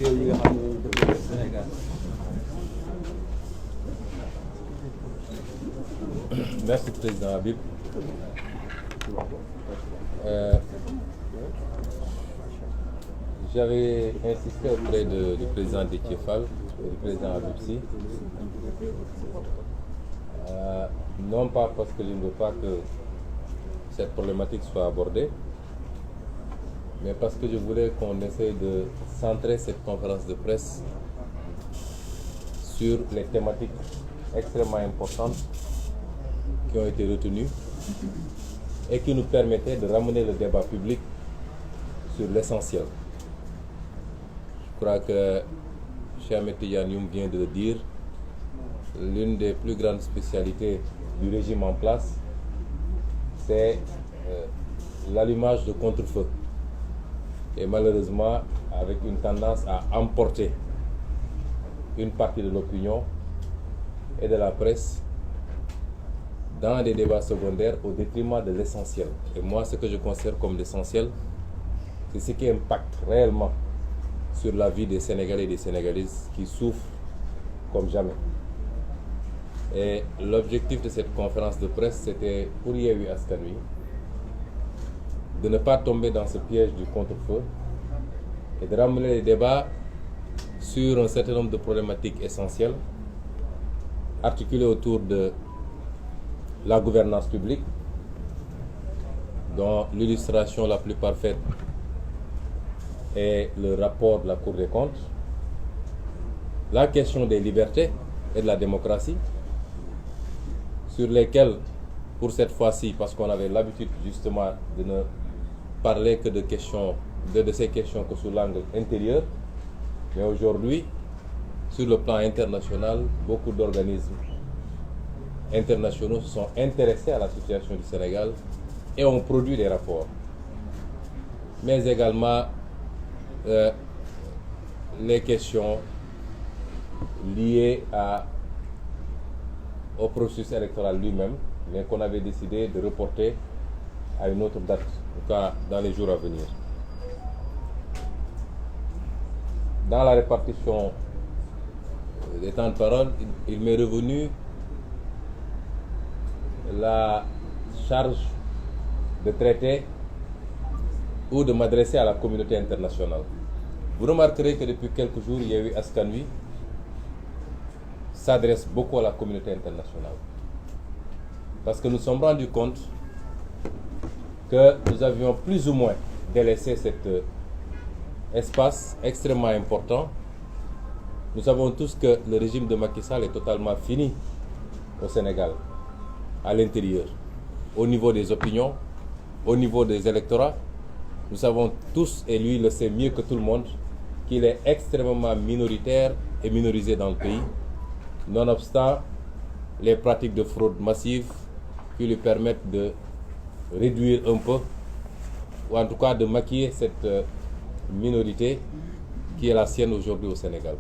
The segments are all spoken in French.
Merci Président Habib. J'avais insisté auprès du président Déthié Fall et du président Habib Sy, non pas parce que je ne veux pas que cette problématique soit abordée, mais parce que je voulais qu'on essaye de centrer cette conférence de presse sur les thématiques extrêmement importantes qui ont été retenues et qui nous permettaient de ramener le débat public sur l'essentiel. Je crois que Cheikh Ahmed Tidiane Youm vient de le dire, l'une des plus grandes spécialités du régime en place, c'est l'allumage de contre-feu. Et malheureusement, avec une tendance à emporter une partie de l'opinion et de la presse dans des débats secondaires au détriment de l'essentiel. Et moi, ce que je considère comme l'essentiel, c'est ce qui impacte réellement sur la vie des Sénégalais et des Sénégalaises qui souffrent comme jamais. Et l'objectif de cette conférence de presse, c'était pour Yewwi Askan Wi de ne pas tomber dans ce piège du contre-feu et de ramener les débats sur un certain nombre de problématiques essentielles articulées autour de la gouvernance publique, dont l'illustration la plus parfaite est le rapport de la Cour des comptes, la question des libertés et de la démocratie, sur lesquelles, pour cette fois-ci, parce qu'on avait l'habitude justement de ne parler que de ces questions que sous l'angle intérieur, mais aujourd'hui, sur le plan international, beaucoup d'organismes internationaux se sont intéressés à la situation du Sénégal et ont produit des rapports. Mais également les questions liées au processus électoral lui-même, mais qu'on avait décidé de reporter à une autre date, en tout cas dans les jours à venir. Dans la répartition des temps de parole, il m'est revenu la charge de traiter ou de m'adresser à la communauté internationale. Vous remarquerez que depuis quelques jours, Yewwi Askan Wi s'adresse beaucoup à la communauté internationale. Parce que nous nous sommes rendus compte que nous avions plus ou moins délaissé cet espace extrêmement important. Nous savons tous que le régime de Macky Sall est totalement fini au Sénégal, à l'intérieur, au niveau des opinions, au niveau des électorats. Nous savons tous, et lui le sait mieux que tout le monde, qu'il est extrêmement minoritaire et minorisé dans le pays, nonobstant les pratiques de fraude massive qui lui permettent de réduire un peu, ou en tout cas de maquiller cette minorité qui est la sienne aujourd'hui au Sénégal.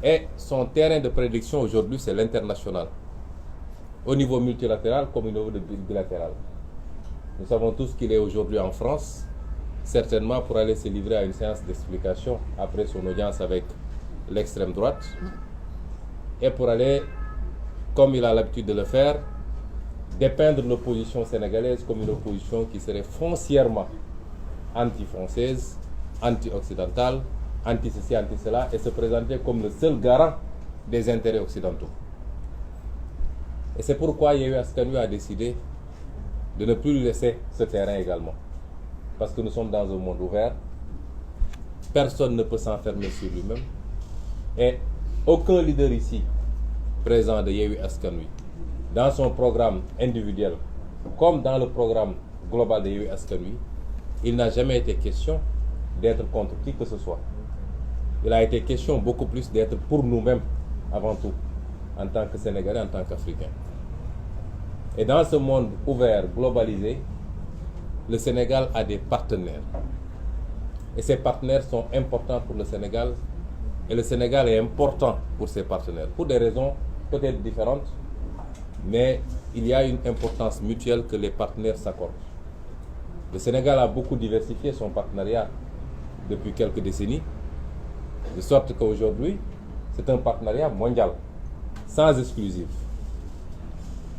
Et son terrain de prédiction aujourd'hui, c'est l'international, au niveau multilatéral comme au niveau bilatéral. Nous savons tous qu'il est aujourd'hui en France, certainement pour aller se livrer à une séance d'explication après son audience avec l'extrême droite, et pour aller, comme il a l'habitude de le faire, dépeindre l'opposition sénégalaise comme une opposition qui serait foncièrement anti-française, anti-occidentale, anti-ceci, anti-cela, et se présenter comme le seul garant des intérêts occidentaux. Et c'est pourquoi Yewwi Askan Wi a décidé de ne plus lui laisser ce terrain également. Parce que nous sommes dans un monde ouvert, personne ne peut s'enfermer sur lui-même, et aucun leader ici présent de Yewwi Askan Wi, dans son programme individuel, comme dans le programme global de Yewwi Askan Wi, il n'a jamais été question d'être contre qui que ce soit. Il a été question beaucoup plus d'être pour nous-mêmes avant tout, en tant que Sénégalais, en tant qu'Africains. Et dans ce monde ouvert, globalisé, le Sénégal a des partenaires. Et ces partenaires sont importants pour le Sénégal. Et le Sénégal est important pour ses partenaires, pour des raisons peut-être différentes, mais il y a une importance mutuelle que les partenaires s'accordent. Le Sénégal a beaucoup diversifié son partenariat depuis quelques décennies. De sorte qu'aujourd'hui, c'est un partenariat mondial, sans exclusive.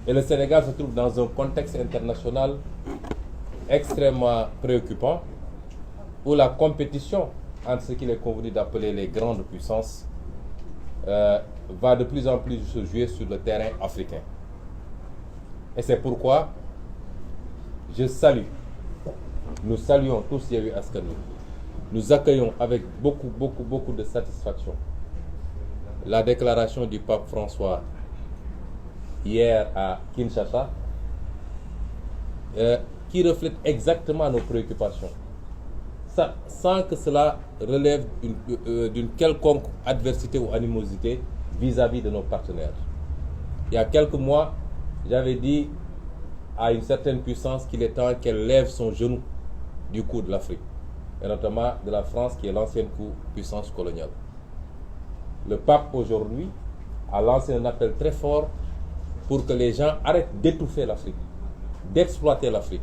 Et le Sénégal se trouve dans un contexte international extrêmement préoccupant, où la compétition entre ce qu'il est convenu d'appeler les grandes puissances va de plus en plus se jouer sur le terrain africain. Et c'est pourquoi nous saluons tous Yewwi Askan Wi, nous accueillons avec beaucoup de satisfaction la déclaration du pape François hier à Kinshasa, qui reflète exactement nos préoccupations, sans que cela relève d'une quelconque adversité ou animosité vis-à-vis de nos partenaires. Il y a quelques mois, j'avais dit à une certaine puissance qu'il est temps qu'elle lève son genou du cou de l'Afrique, et notamment de la France qui est l'ancienne puissance coloniale. Le pape aujourd'hui a lancé un appel très fort pour que les gens arrêtent d'étouffer l'Afrique, d'exploiter l'Afrique.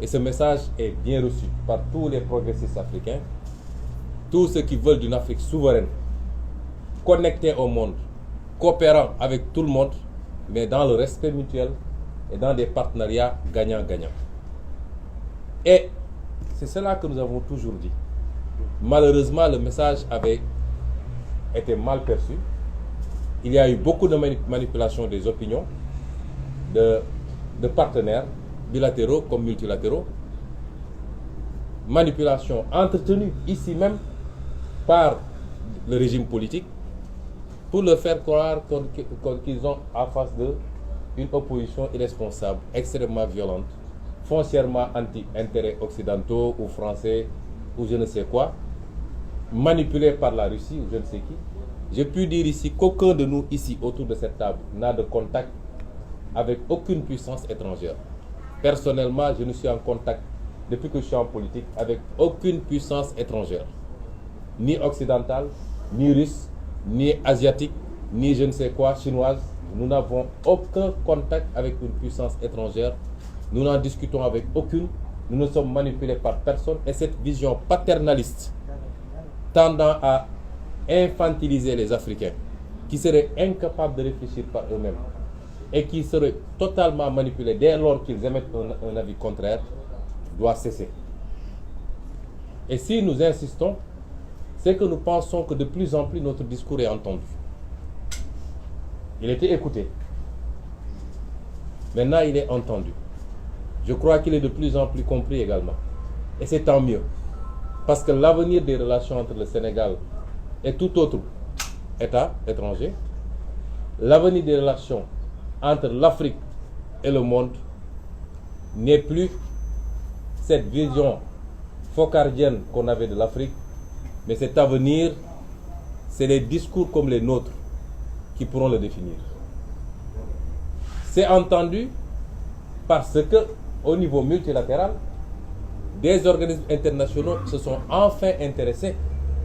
Et ce message est bien reçu par tous les progressistes africains, tous ceux qui veulent d'une Afrique souveraine, connectée au monde, coopérant avec tout le monde, mais dans le respect mutuel et dans des partenariats gagnant-gagnant. Et c'est cela que nous avons toujours dit. Malheureusement, le message avait été mal perçu. Il y a eu beaucoup de manipulation des opinions de partenaires bilatéraux comme multilatéraux, manipulation entretenue ici même par le régime politique pour leur faire croire qu'ils ont en face d'eux une opposition irresponsable, extrêmement violente, foncièrement anti-intérêts occidentaux ou français ou je ne sais quoi, manipulée par la Russie ou je ne sais qui. Je puis dire ici qu'aucun de nous ici autour de cette table n'a de contact avec aucune puissance étrangère. Personnellement, je ne suis en contact, depuis que je suis en politique, avec aucune puissance étrangère. Ni occidentale, ni russe, ni asiatique, ni je ne sais quoi, chinoise. Nous n'avons aucun contact avec une puissance étrangère. Nous n'en discutons avec aucune. Nous ne sommes manipulés par personne. Et cette vision paternaliste tendant à infantiliser les Africains, qui seraient incapables de réfléchir par eux-mêmes, et qui seraient totalement manipulés dès lors qu'ils émettent un avis contraire, doit cesser. Et si nous insistons, c'est que nous pensons que de plus en plus notre discours est entendu. Il était écouté. Maintenant, il est entendu. Je crois qu'il est de plus en plus compris également. Et c'est tant mieux. Parce que l'avenir des relations entre le Sénégal et tout autre État étranger, l'avenir des relations entre l'Afrique et le monde n'est plus cette vision focardienne qu'on avait de l'Afrique, mais cet avenir, c'est les discours comme les nôtres qui pourront le définir. C'est entendu parce que, au niveau multilatéral, des organismes internationaux se sont enfin intéressés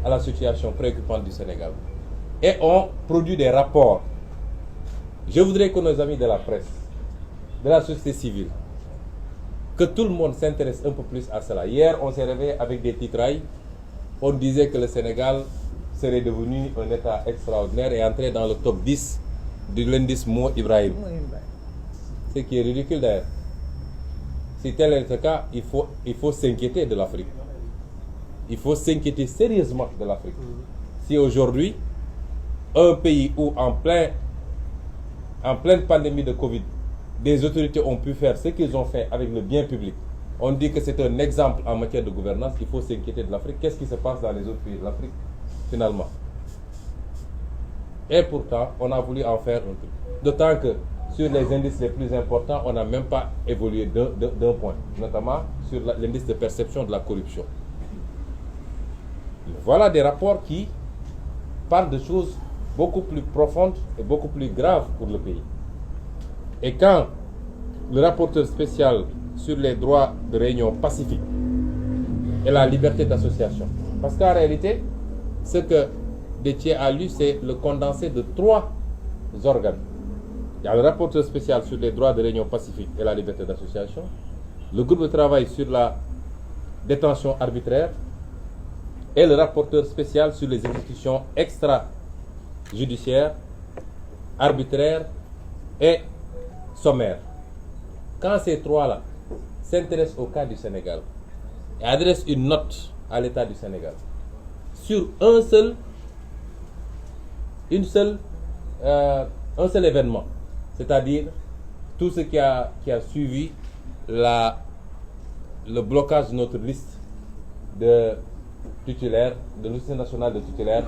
à la situation préoccupante du Sénégal et ont produit des rapports. Je voudrais que nos amis de la presse, de la société civile, que tout le monde s'intéresse un peu plus à cela. Hier, on s'est réveillé avec des titrailles. On disait que le Sénégal serait devenu un État extraordinaire et entré dans le top 10 de l'indice Mo Ibrahim. Ce qui est ridicule d'ailleurs. Si tel est le cas, il faut s'inquiéter de l'Afrique. Il faut s'inquiéter sérieusement de l'Afrique. Si aujourd'hui, un pays où en pleine pandémie de Covid, des autorités ont pu faire ce qu'ils ont fait avec le bien public, on dit que c'est un exemple en matière de gouvernance, il faut s'inquiéter de l'Afrique. Qu'est-ce qui se passe dans les autres pays de l'Afrique, finalement? Et pourtant, on a voulu en faire un truc. D'autant que sur les indices les plus importants, on n'a même pas évolué d'un point, notamment sur l'indice de perception de la corruption. Voilà des rapports qui parlent de choses beaucoup plus profondes et beaucoup plus graves pour le pays. Et quand le rapporteur spécial sur les droits de réunion pacifique et la liberté d'association, parce qu'en réalité, ce que Déthié a lu, c'est le condensé de 3 organes. Il y a le rapporteur spécial sur les droits de réunion pacifique et la liberté d'association, le groupe de travail sur la détention arbitraire et le rapporteur spécial sur les exécutions extrajudiciaires, arbitraires et sommaires. Quand ces trois-là s'intéressent au cas du Sénégal et adressent une note à l'État du Sénégal sur un seul événement, c'est-à-dire tout ce qui a suivi le blocage de notre liste de titulaires, de liste nationale de titulaires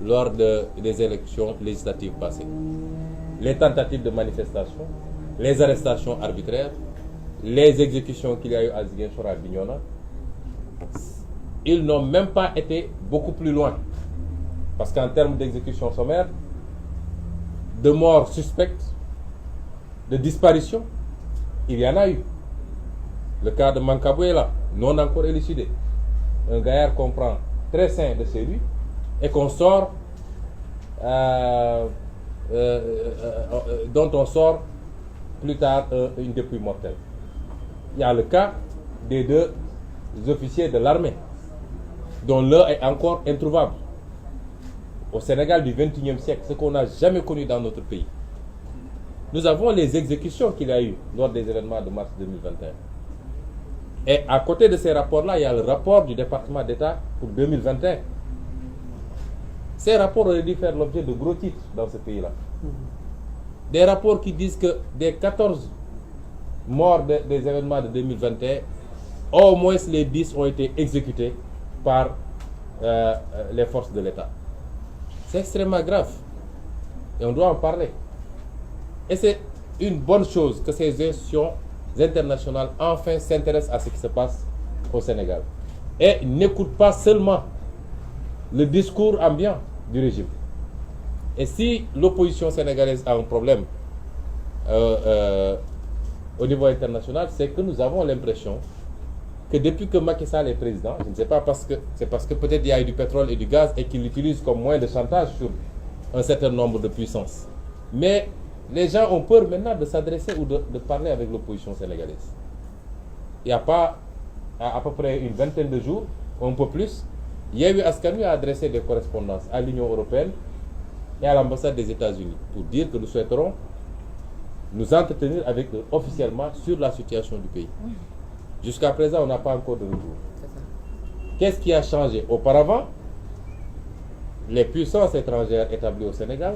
lors des élections législatives passées. Les tentatives de manifestation, les arrestations arbitraires, les exécutions qu'il y a eu à Ziguinchor, à Bignona, ils n'ont même pas été beaucoup plus loin. Parce qu'en termes d'exécution sommaire, de morts suspectes, de disparitions, il y en a eu. Le cas de Mankabou est là, non encore élucidé. Un gaillard qu'on prend très sain de chez lui et qu'on sort, dont on sort plus tard une dépouille mortelle. Il y a le cas des deux officiers de l'armée, dont l'un est encore introuvable. Au Sénégal du XXIe siècle, ce qu'on n'a jamais connu dans notre pays. Nous avons les exécutions qu'il y a eu lors des événements de mars 2021. Et à côté de ces rapports-là, il y a le rapport du département d'État pour 2021. Ces rapports auraient dû faire l'objet de gros titres dans ce pays-là. Des rapports qui disent que des 14 morts des événements de 2021, au moins les 10 ont été exécutés par les forces de l'État. C'est extrêmement grave. Et on doit en parler. Et c'est une bonne chose que ces institutions internationales enfin s'intéressent à ce qui se passe au Sénégal. Et n'écoutent pas seulement le discours ambiant du régime. Et si l'opposition sénégalaise a un problème au niveau international, c'est que nous avons l'impression que depuis que Macky Sall est président, je ne sais pas, c'est parce que peut-être il y a eu du pétrole et du gaz et qu'il l'utilise comme moyen de chantage sur un certain nombre de puissances. Mais les gens ont peur maintenant de s'adresser ou de parler avec l'opposition sénégalaise. Il n'y a pas, à peu près une vingtaine de jours, ou un peu plus, Yewwi Askan Wi a adressé des correspondances à l'Union européenne et à l'ambassade des États-Unis pour dire que nous souhaiterons nous entretenir avec eux officiellement sur la situation du pays. Jusqu'à présent, on n'a pas encore de retour. Qu'est-ce qui a changé? Auparavant, les puissances étrangères établies au Sénégal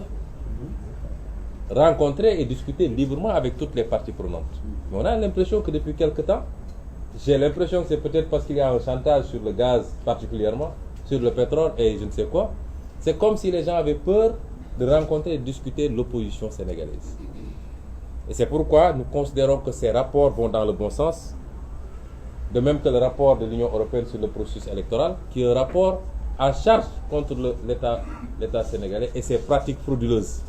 rencontraient et discutaient librement avec toutes les parties prenantes. Mais on a l'impression que depuis quelque temps, j'ai l'impression que c'est peut-être parce qu'il y a un chantage sur le gaz particulièrement, sur le pétrole et je ne sais quoi. C'est comme si les gens avaient peur de rencontrer et de discuter l'opposition sénégalaise. Et c'est pourquoi nous considérons que ces rapports vont dans le bon sens, de même que le rapport de l'Union européenne sur le processus électoral, qui est un rapport en charge contre l'État sénégalais et ses pratiques frauduleuses.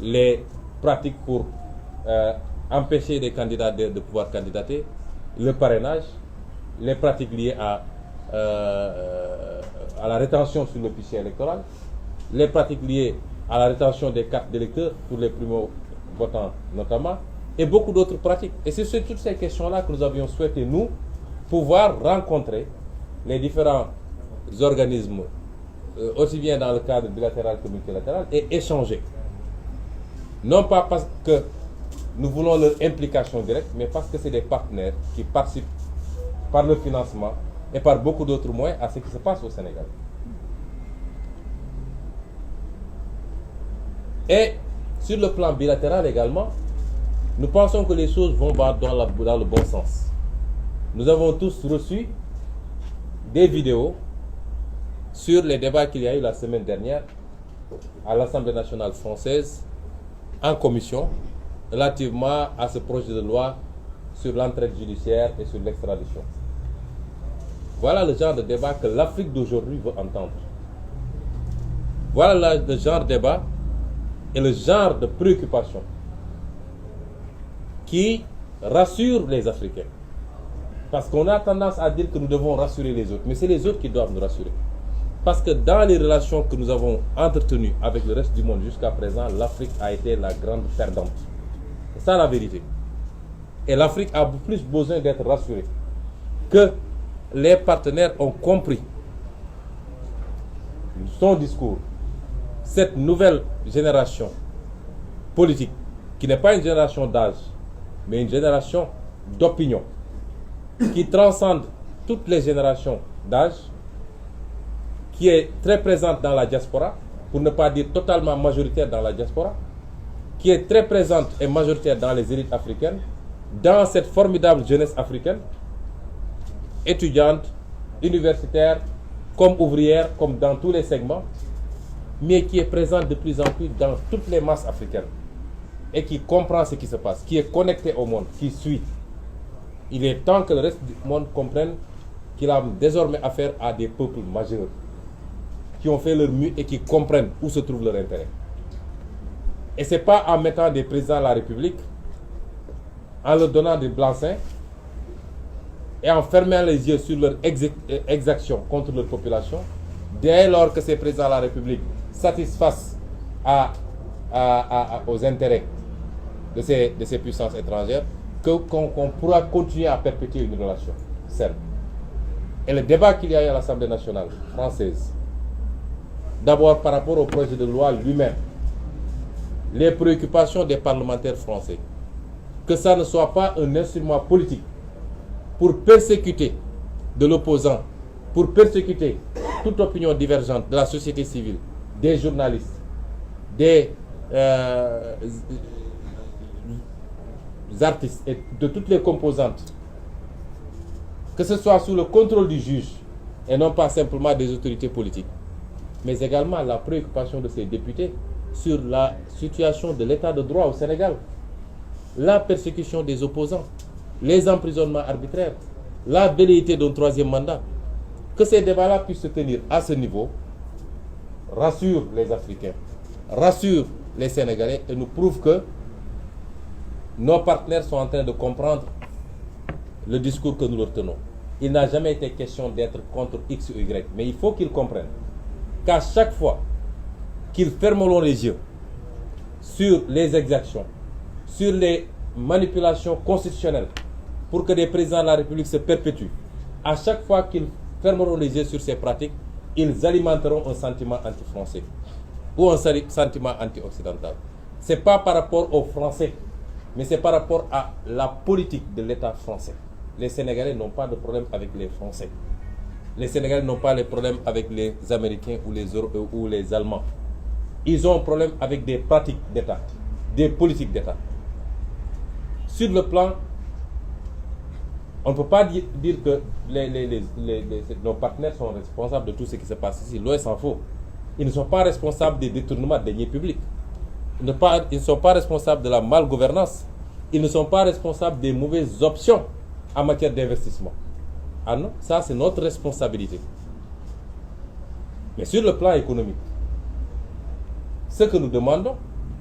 Les pratiques pour empêcher des candidats de pouvoir candidater, le parrainage, les pratiques liées à la rétention sur le fichier électoral, les pratiques liées à la rétention des cartes d'électeurs pour les primo-votants notamment, et beaucoup d'autres pratiques. Et c'est sur toutes ces questions-là que nous avions souhaité, nous, pouvoir rencontrer les différents organismes, aussi bien dans le cadre bilatéral que multilatéral, et échanger. Non pas parce que nous voulons leur implication directe, mais parce que c'est des partenaires qui participent par le financement et par beaucoup d'autres moyens à ce qui se passe au Sénégal. Et sur le plan bilatéral également, nous pensons que les choses vont dans le bon sens. Nous avons tous reçu des vidéos sur les débats qu'il y a eu la semaine dernière à l'Assemblée nationale française en commission relativement à ce projet de loi sur l'entraide judiciaire et sur l'extradition. Voilà le genre de débat que l'Afrique d'aujourd'hui veut entendre. Voilà le genre de débat et le genre de préoccupation qui rassure les Africains. Parce qu'on a tendance à dire que nous devons rassurer les autres, mais c'est les autres qui doivent nous rassurer. Parce que dans les relations que nous avons entretenues avec le reste du monde jusqu'à présent, l'Afrique a été la grande perdante. C'est ça la vérité. Et l'Afrique a plus besoin d'être rassurée que les partenaires ont compris son discours, cette nouvelle génération politique, qui n'est pas une génération d'âge, mais une génération d'opinion, qui transcende toutes les générations d'âge, qui est très présente dans la diaspora, pour ne pas dire totalement majoritaire dans la diaspora, qui est très présente et majoritaire dans les élites africaines, dans cette formidable jeunesse africaine, étudiante, universitaire, comme ouvrière, comme dans tous les segments, mais qui est présente de plus en plus dans toutes les masses africaines et qui comprend ce qui se passe, qui est connecté au monde, qui suit. Il est temps que le reste du monde comprenne qu'il a désormais affaire à des peuples majeurs qui ont fait leur mue et qui comprennent où se trouve leur intérêt. Et ce n'est pas en mettant des présidents de la République, en leur donnant des blancs-seings et en fermant les yeux sur leur exaction contre leur population, dès lors que ces présidents de la République satisfassent aux intérêts de ces puissances étrangères, qu'on pourra continuer à perpétuer une relation saine. Et le débat qu'il y a eu à l'Assemblée nationale française, d'abord par rapport au projet de loi lui-même, les préoccupations des parlementaires français, que ça ne soit pas un instrument politique pour persécuter de l'opposant, pour persécuter toute opinion divergente de la société civile, des journalistes, des artistes et de toutes les composantes, que ce soit sous le contrôle du juge et non pas simplement des autorités politiques, mais également la préoccupation de ces députés sur la situation de l'état de droit au Sénégal, la persécution des opposants, les emprisonnements arbitraires, la velléité d'un troisième mandat. Que ces débats-là puissent se tenir à ce niveau rassure les Africains, rassure les Sénégalais et nous prouve que nos partenaires sont en train de comprendre le discours que nous leur tenons. Il n'a jamais été question d'être contre X ou Y, mais il faut qu'ils comprennent qu'à chaque fois qu'ils fermeront les yeux sur les exactions, sur les manipulations constitutionnelles pour que des présidents de la République se perpétuent, à chaque fois qu'ils fermeront les yeux sur ces pratiques, ils alimenteront un sentiment anti-français ou un sentiment anti-occidental. Ce n'est pas par rapport aux Français, mais c'est par rapport à la politique de l'État français. Les Sénégalais n'ont pas de problème avec les Français. Les Sénégalais n'ont pas de problème avec les Américains ou les Allemands. Ils ont un problème avec des pratiques d'État, des politiques d'État. Sur le plan, on ne peut pas dire que nos partenaires sont responsables de tout ce qui se passe ici. Loin s'en faut. Ils ne sont pas responsables des détournements de deniers publics. Ils ne sont pas responsables de la malgouvernance. Ils ne sont pas responsables des mauvaises options en matière d'investissement. Ah non, ça c'est notre responsabilité. Mais sur le plan économique, ce que nous demandons,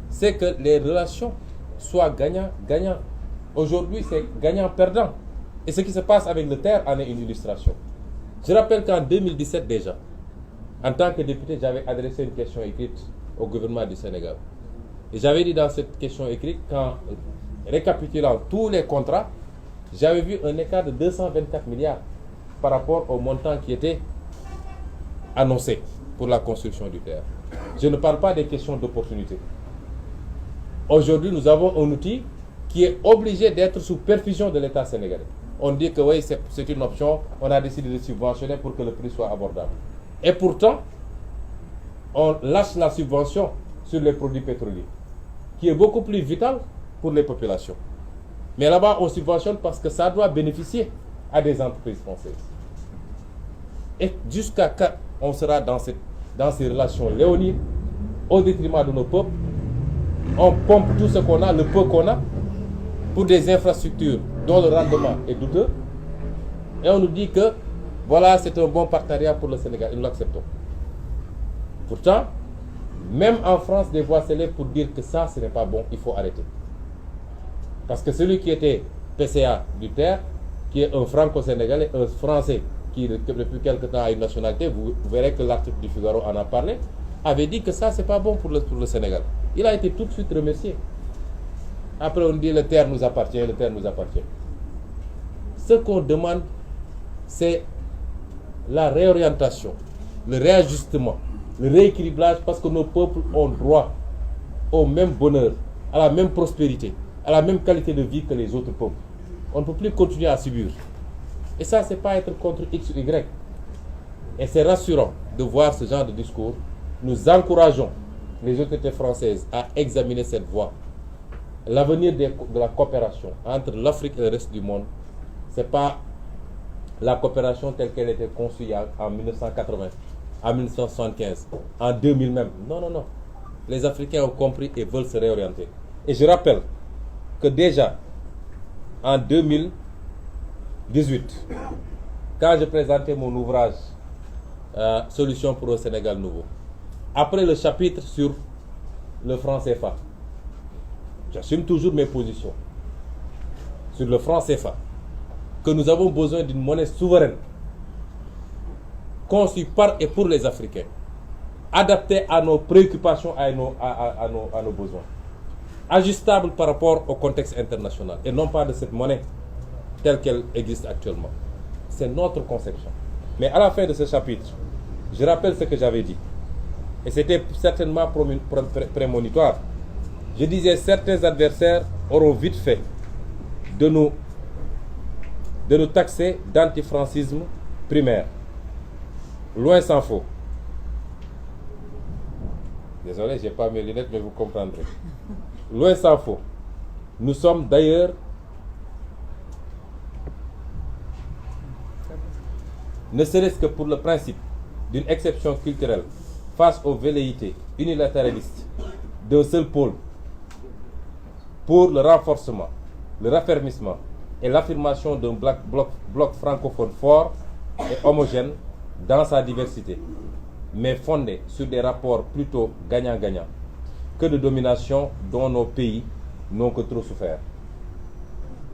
c'est que les relations soient gagnant-gagnant. Aujourd'hui, c'est gagnant-perdant. Et ce qui se passe avec le terre en est une illustration. Je rappelle qu'en 2017 déjà, en tant que député, j'avais adressé une question écrite au gouvernement du Sénégal. Et j'avais dit dans cette question écrite qu'en récapitulant tous les contrats, j'avais vu un écart de 224 milliards par rapport au montant qui était annoncé pour la construction du terre. Je ne parle pas des questions d'opportunité. Aujourd'hui, nous avons un outil qui est obligé d'être sous perfusion de l'État sénégalais. On dit que oui, c'est une option, on a décidé de subventionner pour que le prix soit abordable. Et pourtant, on lâche la subvention sur les produits pétroliers, qui est beaucoup plus vital pour les populations. Mais là-bas, on subventionne parce que ça doit bénéficier à des entreprises françaises. Et jusqu'à quand on sera dans ces relations léonines, au détriment de nos peuples, on pompe tout ce qu'on a, le peu qu'on a, pour des infrastructures dont le rendement est douteux, et on nous dit que voilà, c'est un bon partenariat pour le Sénégal, et nous l'acceptons. Pourtant, même en France, des voix s'élèvent pour dire que ça, ce n'est pas bon, il faut arrêter. Parce que celui qui était PCA du terre, qui est un franco-sénégalais, un français qui depuis quelque temps a une nationalité, vous verrez que l'article du Figaro en a parlé, avait dit que ça, c'est pas bon pour le Sénégal. Il a été tout de suite remercié. Après, on dit le terre nous appartient, le terre nous appartient. Ce qu'on demande, c'est la réorientation, le réajustement le rééquilibrage, parce que nos peuples ont droit au même bonheur, à la même prospérité, à la même qualité de vie que les autres peuples. On ne peut plus continuer à subir. Et ça, c'est pas être contre X ou Y. Et c'est rassurant de voir ce genre de discours. Nous encourageons les autorités françaises à examiner cette voie. L'avenir de la coopération entre l'Afrique et le reste du monde, ce n'est pas la coopération telle qu'elle était conçue en 1980, en 1975, en 2000 même. Non, non, non. Les Africains ont compris et veulent se réorienter. Et je rappelle que déjà, en 2018, quand je présentais mon ouvrage Solutions pour un Sénégal nouveau, après le chapitre sur le franc CFA, j'assume toujours mes positions sur le franc CFA, que nous avons besoin d'une monnaie souveraine, conçue par et pour les Africains, adaptée à nos préoccupations, à nos besoins, ajustable par rapport au contexte international, et non pas de cette monnaie telle qu'elle existe actuellement. C'est notre conception. Mais à la fin de ce chapitre, je rappelle ce que j'avais dit. Et c'était certainement prémonitoire. Je disais, certains adversaires auront vite fait de nous taxer d'antifrancisme primaire. Loin s'en faut. Désolé, je n'ai pas mes lunettes, mais vous comprendrez. Loin s'en faut. Nous sommes d'ailleurs ne serait-ce que pour le principe d'une exception culturelle face aux velléités unilatéralistes d'un seul pôle, pour le renforcement, le raffermissement et l'affirmation d'un bloc francophone fort et homogène dans sa diversité, mais fondé sur des rapports plutôt gagnant-gagnant que de domination dont nos pays n'ont que trop souffert.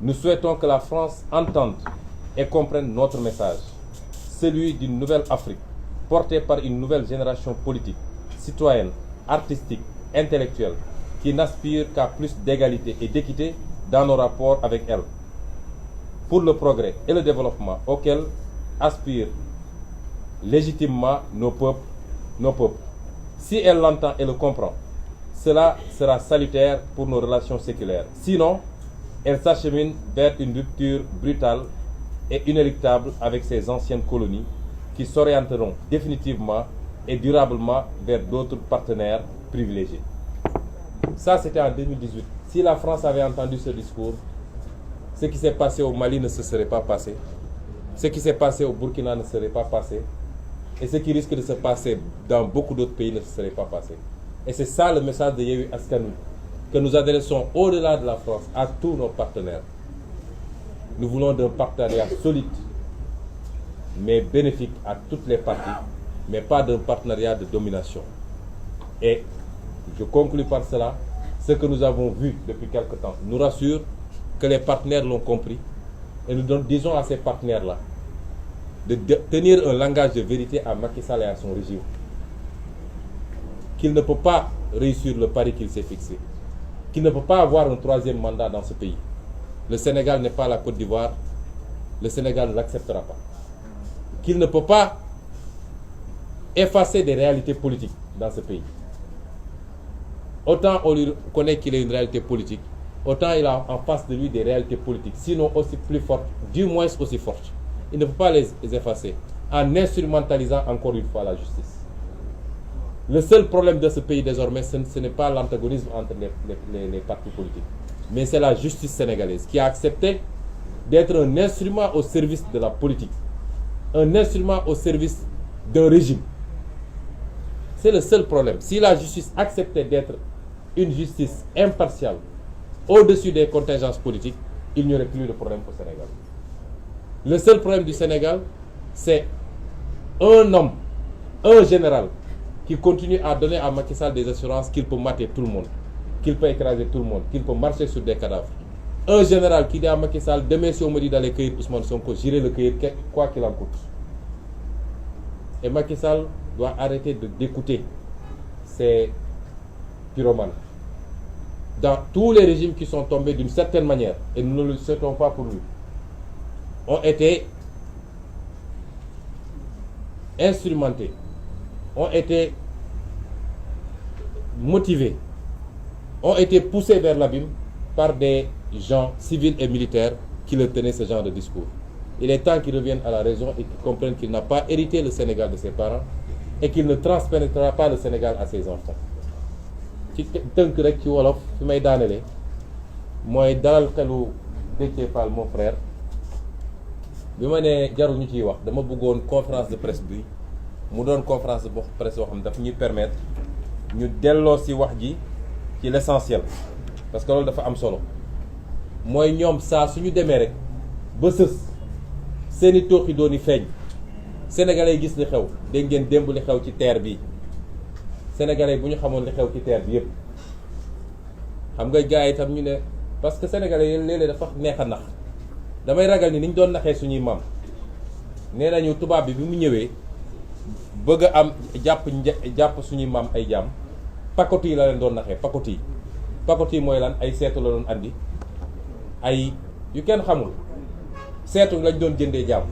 Nous souhaitons que la France entende et comprenne notre message, celui d'une nouvelle Afrique, portée par une nouvelle génération politique, citoyenne, artistique, intellectuelle, qui n'aspire qu'à plus d'égalité et d'équité dans nos rapports avec elle, pour le progrès et le développement auquel aspirent légitimement nos peuples. Si elle l'entend et le comprend, cela sera salutaire pour nos relations séculaires. Sinon, elle s'achemine vers une rupture brutale et inéluctable avec ses anciennes colonies qui s'orienteront définitivement et durablement vers d'autres partenaires privilégiés. Ça, c'était en 2018. Si la France avait entendu ce discours, ce qui s'est passé au Mali ne se serait pas passé. Ce qui s'est passé au Burkina ne serait pas passé. Et ce qui risque de se passer dans beaucoup d'autres pays ne se serait pas passé. Et c'est ça le message de Yewwi Askan Wi, que nous adressons au-delà de la France à tous nos partenaires. Nous voulons d'un partenariat solide, mais bénéfique à toutes les parties, mais pas d'un partenariat de domination. Et je conclus par cela, ce que nous avons vu depuis quelque temps nous rassure que les partenaires l'ont compris. Et nous disons à ces partenaires-là de tenir un langage de vérité à Macky Sall et à son régime. Qu'il ne peut pas réussir le pari qu'il s'est fixé. Qu'il ne peut pas avoir un troisième mandat dans ce pays. Le Sénégal n'est pas la Côte d'Ivoire. Le Sénégal ne l'acceptera pas. Qu'il ne peut pas effacer des réalités politiques dans ce pays. Autant on lui connaît qu'il est une réalité politique, autant il a en face de lui des réalités politiques, sinon aussi plus fortes, du moins aussi fortes. Il ne peut pas les effacer en instrumentalisant encore une fois la justice. Le seul problème de ce pays désormais, ce n'est pas l'antagonisme entre les partis politiques, mais c'est la justice sénégalaise qui a accepté d'être un instrument au service de la politique, un instrument au service d'un régime. C'est le seul problème. Si la justice acceptait d'être une justice impartiale, au-dessus des contingences politiques, il n'y aurait plus de problème au Sénégal. Le seul problème du Sénégal, c'est un homme, un général, qui continue à donner à Macky Sall des assurances qu'il peut mater tout le monde, qu'il peut écraser tout le monde, qu'il peut marcher sur des cadavres. Un général qui dit à Macky Sall, demain si on me dit d'aller cueillir Ousmane Sonko, j'irai le cueillir quoi qu'il en coûte. Et Macky Sall doit arrêter d'écouter ces pyromanes. Dans tous les régimes qui sont tombés d'une certaine manière, et nous ne le souhaitons pas pour lui, ont été instrumentés, ont été motivés ont été poussés vers l'abîme par des gens civils et militaires qui leur tenaient ce genre de discours. Il est temps qu'ils reviennent à la raison et qu'ils comprennent qu'il n'a pas hérité le Sénégal de ses parents et qu'il ne transpénétrera pas le Sénégal à ses enfants. ci tënk rek ci wolof fi may daanele mooy dalal xelu Déthié Fall mon frère bi ma ne jarul ñu ciy wax dama bëggoon conférence de presse bi mu doon conférence de presse boo xam ne daf ñuy permettre ñu delloo si wax ji ci l'essentiel parce que loolu dafa am solo mooy ñoom saa suñu demee rek ba sës seeni tooxi dooni feeñ sénégalais yi gis li xew dégg ngeen démb li xew ci terre bi sénégalais bu ñu xamoon li xew ci terre bi yëpp xam nga gars yi itam ñu ne parce que sénégalais yi léeg-léeg dafa neex a nax damay ragal ni ñu doon naxee suñuy maam nee nañu tubaab bi mu ñëwee bëgg a am jàpp suñuy maam ay jaam pakot yi la leen doon naxee pakot yi mooy lan ay seetu la doon andi ay yu kenn xamul seetu lañ doon jëndee jaam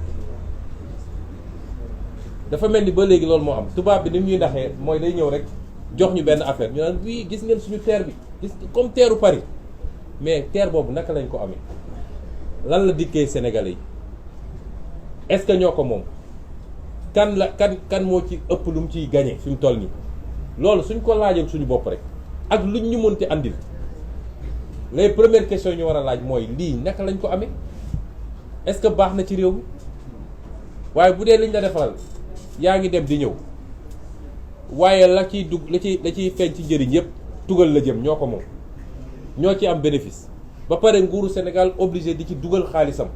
dafa mel ni ba léegi loolu moo am tubaab bi ni mu ñuy naxee mooy day ñëw rek jox ñu benn affaire ñu naan wii gis ngeen suñu terre bi gis comme terru Paris mais terre boobu naka lañ ko amee lan la dikkee Sénégalais yi est-ce que ñoo ko moom kan moo ci ëpp lu mu ciy gagné fi mu toll nii loolu suñ ko laajal suñu bopp rek ak luñ ñu mënti andil les premières questions ñu war a laaj mooy lii naka lañ ko amee est-ce que baax na ci réew mi waaye bu dee liñ la defaral yaa ngi dem di ñëw waaye la ciy dugg la ciy feeñ ci njëriñ yëpp tugal la jëm ñoo ko moom ñoo ci am bénéfice ba pare nguuru Sénégal obligé di ci dugal xaalisam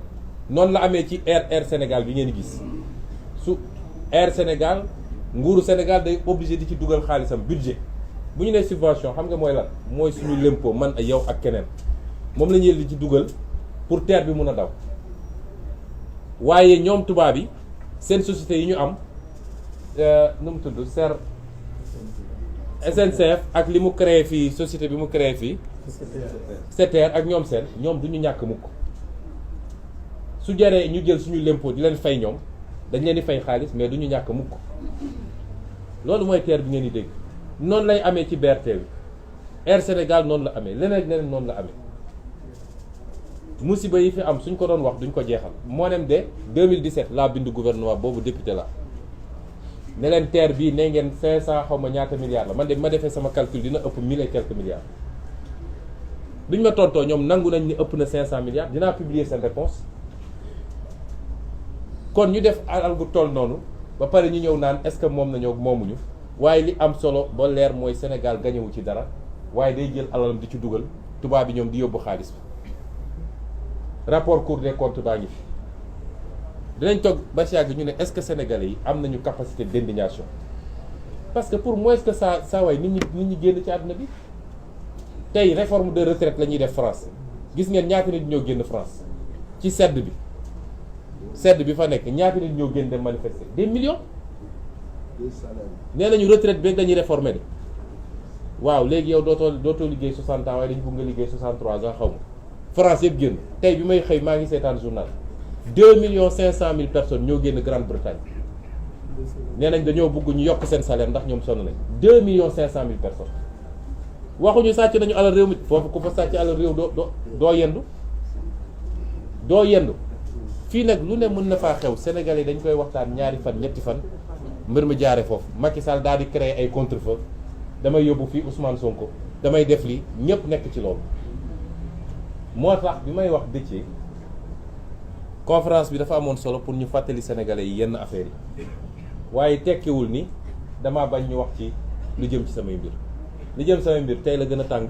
noonu la amee ci Air Sénégal bi ngeen gis su Air Sénégal nguuru Sénégal day obligé di ci dugal xaalisam budget bu ñu nee subvention xam nga mooy lan mooy suñu lempo man ak yow ak keneen moom la ñuy di ci dugal pour terre bi mun a daw waaye ñoom tubaab yi seen société yi ñu am nu mu tudd SNCF ak li mu créé fii société bi mu créé fii SETER ak ñoom ñoom du ñu ñàkk mukk su jaree ñu jël suñu lempo di leen fay ñoom dañ leen di fay xaalis mais du ñu ñàkk mukk loolu mooy terre bi ngeen di dégg noonu lay amee ci BRT bi Air Sénégal noonu la amee leneen noonu la amee musiba yi fi am suñ ko doon wax duñ ko jeexal moo nem de 2017 laa bindu gouvernement boobu député la ne leen terre bii ne ngeen 500 xaw ma ñaata milliards la man de ma defee sama calcul dina ëpp 1000 et quelques milliards duñ ma tontoo ñoom nangu nañ ni ëpp na 500 milliards dinaa publier seen réponse kon ñu def alal gu toll noonu ba pare ñu ñëw naan est-ce que moom nañoo moomuñu waaye li am solo ba leer mooy Sénégal gañewu ci dara waaye day jël alalam di ci dugal tubaab bi ñoom di yóbbu xaalis bi rapport Cour des comptes baa ngi fi dinañ toog ba si yàgg ñu ne est-ce que sénégalais yi am nañu capacité d'indignation parce que pour moins que ça waay nit ñi génn ci àdduna bi tey réforme de retraite la ñuy def France gis ngeen ñaata nit ñoo génn France ci sedd bi fa nekk ñaata nit ñoo génn dem manifester des millions nee nañu retraite bi dañuy réformer de waaw léegi yow dootoo liggéey 60 ans waaye dañu bëgg nga liggéey 63 ans xaw ma France yëpp génn tey bi may xëy maa ngi seetaan journal 2,5 millions personnes ñoo génn Grande-Bretagne nee nañ dañoo bëgg ñu yokk seen salaire ndax ñoom sonn nañ 2,5 millions personnes waxuñu sàcc nañu alal réew mi foofu ku fa sàcc alal réew doo yendu fii nag lu ne mën na faa xew Sénégal yi dañ koy waxtaan ñaari fan ñetti fan mbir mi jaare foofu Macky Sall daal di créer ay contre-feu damay yóbbu fii Ousmane Sonko damay def lii ñëpp nekk ci loolu moo tax bi may wax Déthié conférence bi dafa amoon solo pour ñu fàttali sénégalais yi yenn affaires yi waaye tekkiwul ni dama bañ ñu wax ci lu jëm ci samay mbir li jëm samay mbir tey la gën a tàng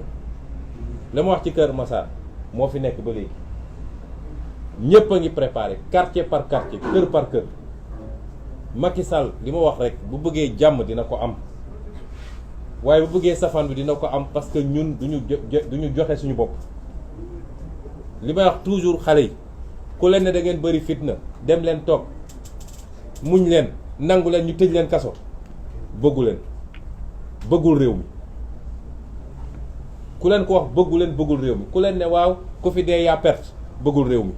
la ma wax ci Kër Massar moo fi nekk ba léegi ñëpp a ngi préparé quartier par quartier kër par kër Macky Sall li ma wax rek bu bëggee jàmm dina ko am waaye bu bëggee safaan bi dina ko am parce que ñun duñu joxe suñu bopp li may wax toujours xale yi ku leen ne da ngeen bëri fitna dem leen toog muñ leen nangu leen ñu tëj leen kaso bëggul réew mi ku leen ko wax bëggul réew mi ku leen ne waaw ku fi dee yaa perte bëggul réew mi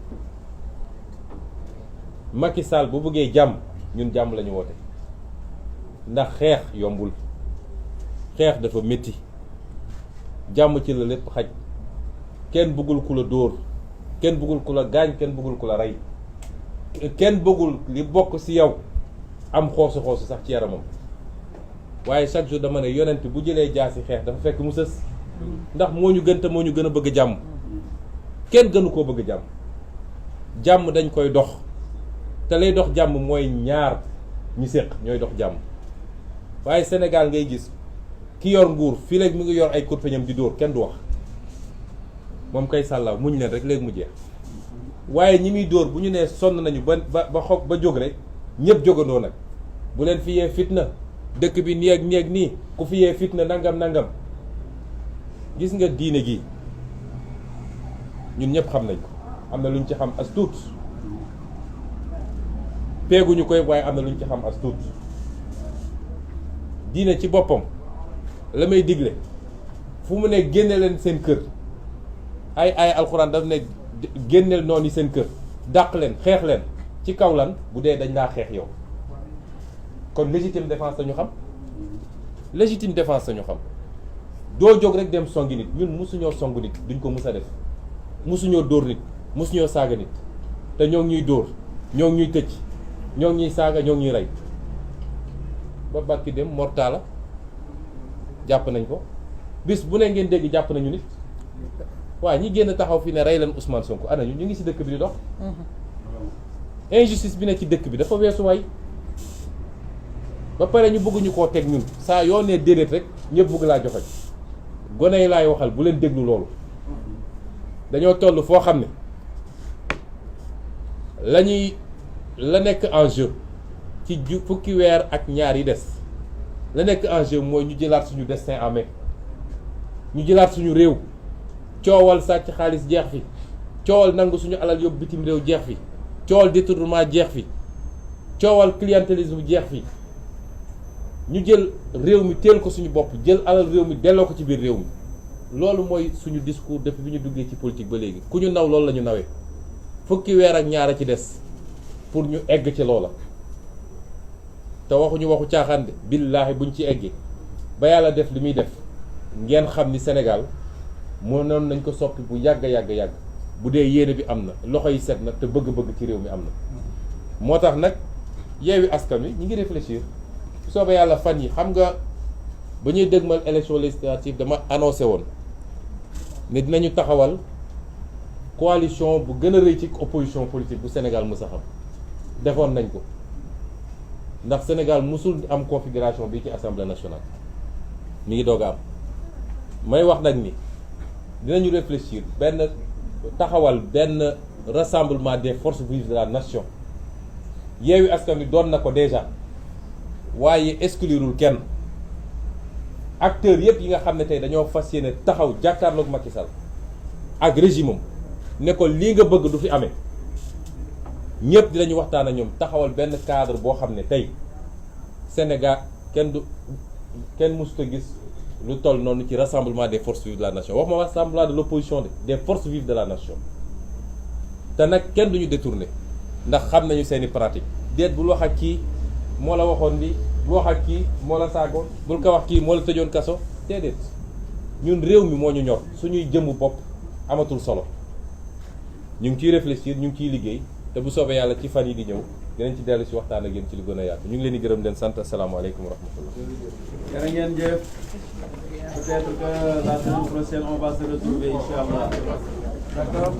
Macky Sall bu bëggee jàmm ñun jàmm la ñu woote ndax xeex yombul xeex dafa métti jàmm ci la lépp xaj. kenn bëggul ku la dóor, kenn bëggul ku la gaañ, kenn bëggul ku la rey, kenn bëggul li bokk ci yow am xoosu sax ci yaramam. waaye chaque jour dama ne yonent bu jëlee jaasi xeex dafa fekk mu sës, ndax moo ñu gën te moo ñu gën a bëgg jàmm. kenn gënu koo bëgg jàmm. jàmm dañ koy dox te lay dox jàmm mooy ñaar ñi séq ñooy dox jàmm. waaye Sénégal ngay gis ki yor nguur fii léegi mu ngi yor ay kurpeñam di dóor, kenn du wax, moom kay sàllaaw muñ leen rek léegi mu jeex. waaye ñi muy dóor bu ñu nee sonn nañu ba jóg rek ñëpp jógandoo nag bu leen fi yee fitna, dëkk bi nii ak nii ku fi yee fitna nangam. gis nga diine gi ñun ñëpp xam nañ ko, am na lu ñu ci xam as tuut, peeguñu koy waaye am na lu ñu ci xam as tuut. diine ci boppam la may digle fu mu ne génne leen seen kër, ay alxuraan daf ne génneel noonu seen kër, dàq leen, xeex leen ci kaw lan bu dee dañ laa xeex yow. kon légitime défense sañu xam, légitime défense sañu xam. doo jóg rek dem songi nit. ñun musuñoo song nit, duñ ko mus a def. musuñoo dóor nit, musuñoo saaga nit, te ñoo ngi ñuy dóor, ñoo ngi ñuy tëj, ñoo ngi ñuy saaga, ñoo ngi ñuy rey. ba barki dem mortala jàpp nañ ko, bis bu ne ngeen dégg jàpp nañu nit. waaw ñi génn taxaw fi ne rey leen Ousmane Sonko ana ñu ngi ci dëkk bi di dox. injustice bi ne ci dëkk bi dafa weesu waay. ba pare ñu bëgg ñu koo teg ñun saa yoo nee déedéet rek ñëpp bëgg laa joxoñ. gone yi laay waxal bu leen déglu loolu. dañoo toll foo xam ne la nekk en jeu ci fukki weer ak ñaar yi des, la nekk en jeu mooy ñu jëlaat suñu destin en main, ñu jëlaat suñu réew. coowal sàcc xaalis jeex fi, coowal nangu suñu alal yóbbu bitim réew jeex fi, coowal détournement jeex fi, coowal clientélisme jeex fi. ñu jël réew mi teel ko suñu bopp, jël alal réew mi delloo ko ci biir réew mi. loolu mooy suñu discours depuis bi ñu duggee ci politique ba léegi. ku ñu naw loolu la ñu nawee. fukki weer ak ñaar a ci des pour ñu egg ci loola. te waxuñu waxu caaxaan de, billaahi buñ ci eggee ba yàlla def li muy def ngeen xam ni Sénégal mënoon nañ ko soppi bu yàgg bu dee yéene bi am na, loxo yi set na, te bëgg-bëgg ci réew mi am na. moo tax nag Yewwi Askan Wi ñi ngi réfléchir. soobee yàlla fan yi xam nga ba ñuy dëgmal élection législative dama annoncé woon ne dinañu taxawal coalition bu gën a rëy ci opposition politique bu Sénégal mës a xam. defoon nañ ko ndax Sénégal musul am configuration bi ci assemblée nationale, mi ngi doog a am. may wax nag ni dinañu réfléchir taxawal benn rassemblement des forces vives de la nation. Yewwi Askan Wi doon na ko déjà, waaye exclurul kenn. acteurs yëpp yi nga xam ne tey dañoo fas yéene taxaw jàkkaarloog Macky Sall ak régime am ne ko lii nga bëgg du fi amee, ñëpp dinañu waxtaan ak ñoom taxawal benn cadre boo xam ne tey Sénégal kenn mësut a gis lu toll noonu ci rassemblement des forces vives de la nation. wax ma rassemblement de l'opposition des forces vives de la nation. te nag kenn duñu détourné ndax xam nañu seeni pratique. déet bul wax ak kii moo la waxoon li, bul wax ak kii moo la saagoon, bul ko wax kii moo la tëjoon kaso. déedéet, ñun réew mi moo ñu ñor, suñuy jëmmu bopp amatul solo. ñu ngi ciy réfléchir, ñu ngi ciy liggéey, te bu soobee yàlla ci fan yi di ñëw dinañ ci dellu si waxtaan ak yéen ci lu gën a yaatu. ñu ngi leen di gërëm leen sant. asalaamaaleykum wa rahmatullah. jërë ngeen jëf. Peut-être que la semaine prochaine on va se retrouver, Inch'Allah. D'accord.